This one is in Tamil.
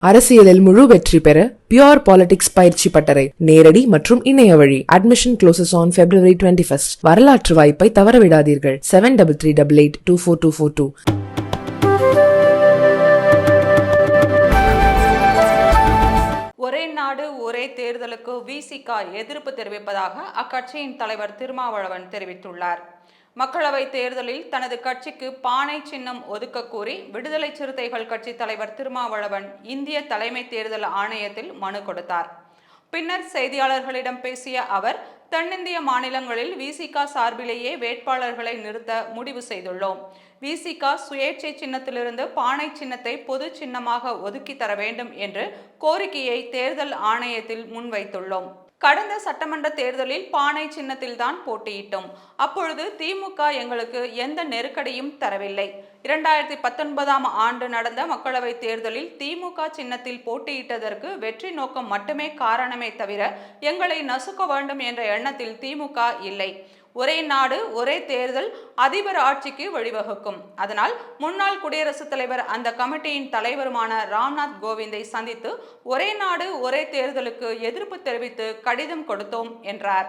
அரசியலில் முழு வெற்றி பெற பியூர் பாலிடிக்ஸ் பயிற்சி பட்டறை நேரடி மற்றும் இணைய வழி. Admission closes on February 21. வரலாற்று வாய்ப்பை தவறவிடாதீர்கள். 7338242242. ஒரே நாடு ஒரே தேர்தலுக்கு விசிக எதிர்ப்பு தெரிவிப்பதாக அக்கட்சியின் தலைவர் திருமாவளவன் தெரிவித்துள்ளார். மக்களவை தேர்தலில் தனது கட்சிக்கு பானை சின்னம் ஒதுக்க கோரி விடுதலை சிறுத்தைகள் கட்சி தலைவர் திருமாவளவன் இந்திய தலைமை தேர்தல் ஆணையத்தில் மனு கொடுத்தார். பின்னர் செய்தியாளர்களிடம் பேசிய அவர், தென்னிந்திய மாநிலங்களில் விசிக சார்பிலேயே வேட்பாளர்களை நிறுத்த முடிவு செய்துள்ளோம். விசிக சுயேட்சை சின்னத்திலிருந்து பானை சின்னத்தை பொது சின்னமாக ஒதுக்கி தர வேண்டும் என்று கோரிக்கையை தேர்தல் ஆணையத்தில் முன்வைத்துள்ளோம். கடந்த சட்டமன்ற தேர்தலில் பானை சின்னத்தில்தான் போட்டியிட்டோம். அப்பொழுது திமுக எங்களுக்கு எந்த நெருக்கடியும் தரவில்லை. 2019 ஆண்டு நடந்த மக்களவை தேர்தலில் திமுக சின்னத்தில் போட்டியிட்டதற்கு வெற்றி நோக்கம் மட்டுமே காரணமே தவிர எங்களை நசுக்க வேண்டும் என்ற எண்ணத்தில் திமுக இல்லை. ஒரே நாடு ஒரே தேர்தல் அதிபர் ஆட்சிக்கு வழிவகுக்கும். அதனால் முன்னாள் குடியரசுத் தலைவர் அந்த கமிட்டியின் தலைவருமான ராம்நாத் கோவிந்தை சந்தித்து ஒரே நாடு ஒரே தேர்தலுக்கு எதிர்ப்பு தெரிவித்து கடிதம் கொடுத்தோம் என்றார்.